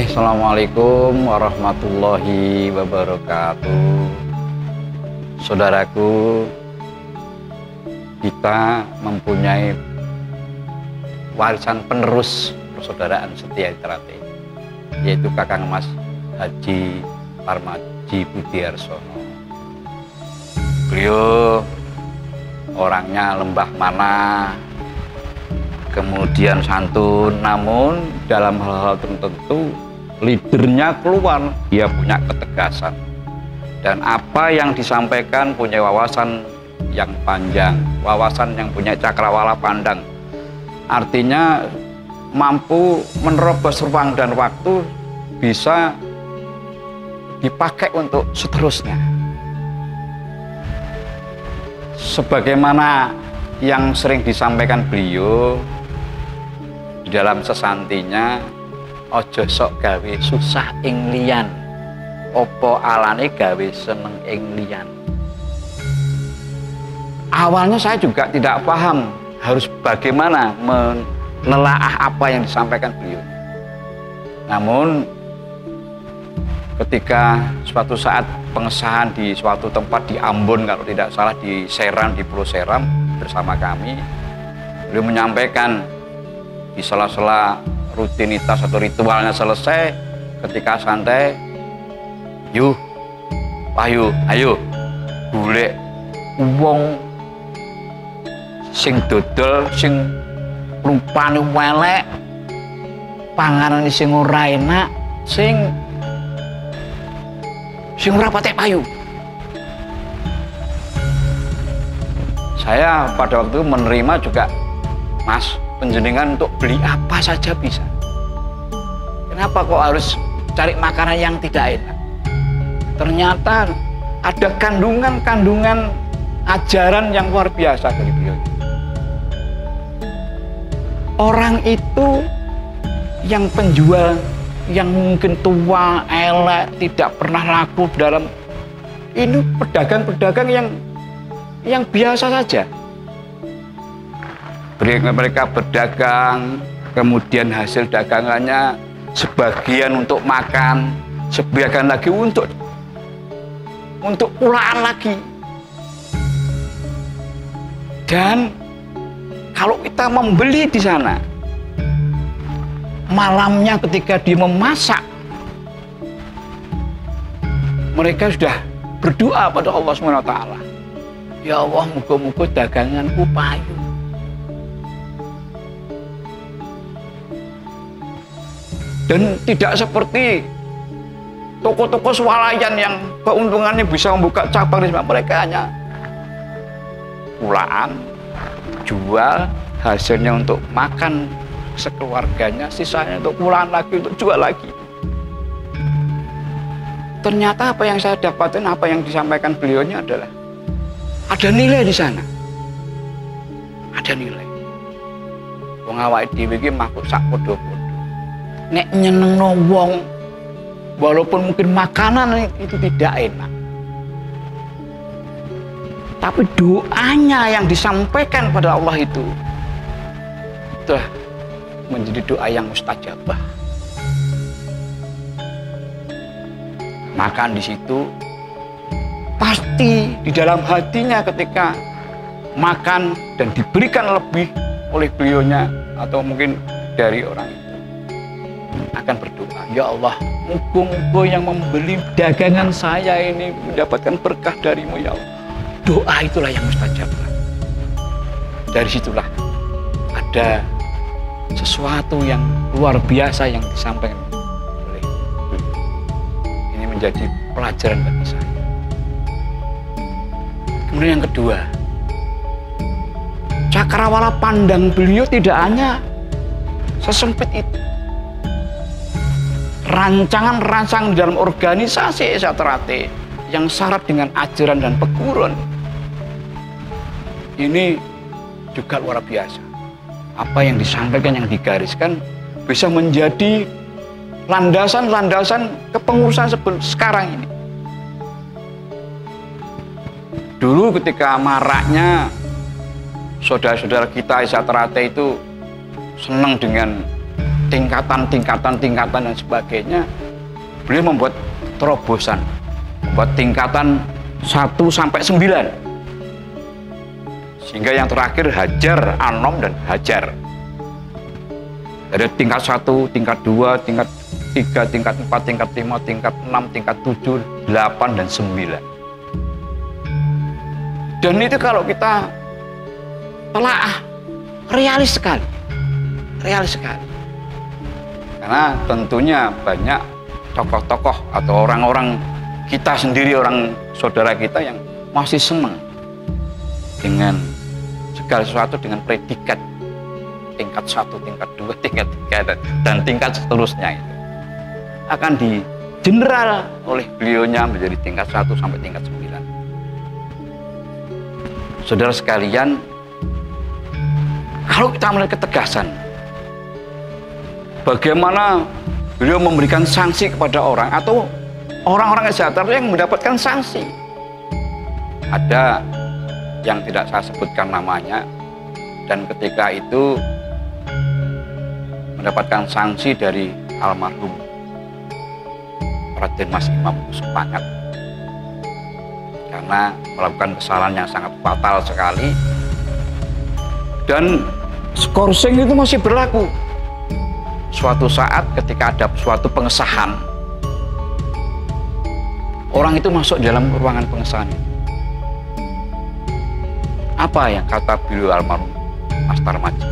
Assalamualaikum warahmatullahi wabarakatuh. Saudaraku, kita mempunyai warisan penerus persaudaraan setia Trate, yaitu Kakang Mas Haji Parmadji Budiarsono. Beliau orangnya lembah mana, kemudian santun, namun dalam hal-hal tertentu leadernya keluar, dia punya ketegasan, dan apa yang disampaikan punya wawasan yang panjang, wawasan yang punya cakrawala pandang, artinya mampu menerobos ruang dan waktu, bisa dipakai untuk seterusnya. Sebagaimana yang sering disampaikan beliau di dalam sesantinya, ojo sok gawe susah ing liyan, opo alane gawe seneng ing liyan. Awalnya saya juga tidak paham harus bagaimana menelaah apa yang disampaikan beliau. Namun ketika suatu saat pengesahan di suatu tempat di Ambon, kalau tidak salah di Seram, di Pulau Seram bersama kami, beliau menyampaikan di sela-sela rutinitas atau ritualnya selesai, ketika santai, yuh payu ayo golek wong sing dodol sing rupane welek, panganane sing ora enak, sing ora patek payu. Saya pada waktu itu menerima juga, Mas, penjenengan untuk beli apa saja bisa. Kenapa kok harus cari makanan yang tidak enak? Ternyata ada kandungan-kandungan ajaran yang luar biasa dari beliau. Orang itu yang penjual, yang mungkin tua, elek, tidak pernah laku dalam ini, pedagang-pedagang yang biasa saja. Mereka berdagang, kemudian hasil dagangannya sebagian untuk makan, sebagian lagi untuk pulaan lagi. Dan kalau kita membeli di sana, malamnya ketika dia memasak, mereka sudah berdoa pada Allah SWT. Ya Allah, muga-muga daganganku payu. Dan tidak seperti toko-toko swalayan yang keuntungannya bisa membuka cabang di sana. Mereka hanya pulaan, jual, hasilnya untuk makan sekeluarganya, sisanya untuk pulaan lagi, untuk jual lagi. Ternyata apa yang saya dapatin, apa yang disampaikan beliaunya adalah ada nilai di sana. Ada nilai. Wong awake dhewe iki makhluk sak padha-padha. Nek nyenengno wong, walaupun mungkin makanan itu tidak enak, tapi doanya yang disampaikan pada Allah itu menjadi doa yang mustajabah. Makan di situ pasti di dalam hatinya ketika makan dan diberikan lebih oleh beliaunya atau mungkin dari orang itu, akan berdoa, ya Allah, muga-muga yang membeli dagangan saya ini mendapatkan berkah darimu ya Allah. Doa itulah yang mustajabah. Dari situlah ada sesuatu yang luar biasa yang disampaikan oleh beliau. Ini menjadi pelajaran bagi saya. Kemudian yang kedua, cakrawala pandang beliau tidak hanya sesempit itu. Rancangan-rancangan dalam organisasi Trate yang syarat dengan ajaran dan peguruan ini juga luar biasa. Apa yang disampaikan, yang digariskan bisa menjadi landasan-landasan kepengurusan sekarang ini. Dulu ketika maraknya saudara-saudara kita Trate itu senang dengan tingkatan dan sebagainya, beliau membuat terobosan, membuat tingkatan 1 sampai 9. Sehingga yang terakhir Hajar, Anom, dan Hajar. Dari tingkat 1, tingkat 2, tingkat 3, tingkat 4, tingkat 5, tingkat 6, tingkat 7, 8, dan 9. Dan itu kalau kita telaah, realis sekali. Realis sekali. Karena tentunya banyak tokoh-tokoh atau orang-orang kita sendiri, orang saudara kita yang masih senang dengan segala sesuatu dengan predikat tingkat 1, tingkat 2, tingkat 3, dan tingkat seterusnya itu akan di general oleh beliaunya menjadi tingkat 1 sampai tingkat 9. Saudara sekalian, kalau kita melihat ketegasan, bagaimana beliau memberikan sanksi kepada orang atau orang-orang sejahtera yang mendapatkan sanksi. Ada yang tidak saya sebutkan namanya, dan ketika itu mendapatkan sanksi dari almarhum Raden Mas Imam Sepangat karena melakukan kesalahan yang sangat fatal sekali, dan skorsing itu masih berlaku. Suatu saat ketika ada suatu pengesahan, orang itu masuk dalam ruangan pengesahan. Apa yang kata beliau almarhum Mas Tarmadji?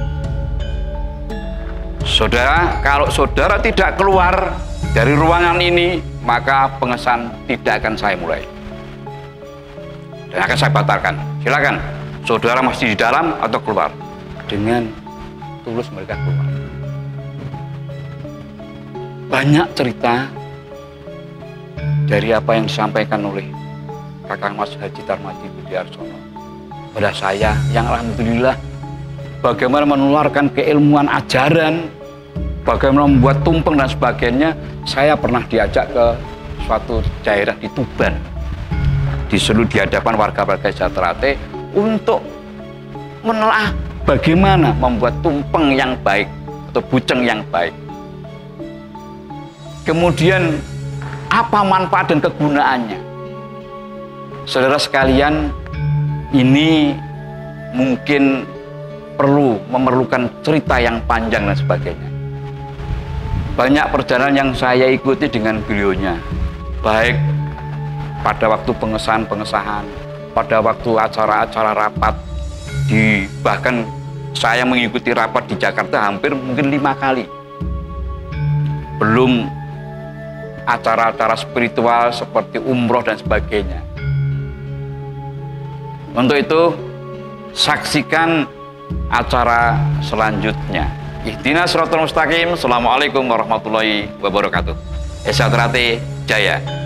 Saudara, kalau saudara tidak keluar dari ruangan ini, maka pengesahan tidak akan saya mulai dan akan saya batalkan. Silakan, saudara masih di dalam atau keluar. Dengan tulus mereka keluar. Banyak cerita dari apa yang disampaikan oleh Kakang Mas Haji Tarmadji Budiarsono pada saya, yang alhamdulillah bagaimana menularkan keilmuan ajaran, bagaimana membuat tumpeng dan sebagainya. Saya pernah diajak ke suatu daerah di Tuban, disuruh di hadapan warga-warga Jatrate untuk menelaah bagaimana membuat tumpeng yang baik atau buceng yang baik. Kemudian apa manfaat dan kegunaannya. Saudara sekalian, ini mungkin memerlukan cerita yang panjang dan sebagainya. Banyak perjalanan yang saya ikuti dengan beliaunya, baik pada waktu pengesahan, pada waktu acara-acara rapat, bahkan saya mengikuti rapat di Jakarta hampir mungkin 5 kali. Belum acara-acara spiritual seperti umroh dan sebagainya. Untuk itu, saksikan acara selanjutnya. Ihdinas Shiratal Mustaqim. Assalamualaikum warahmatullahi wabarakatuh. Jatrate Jaya.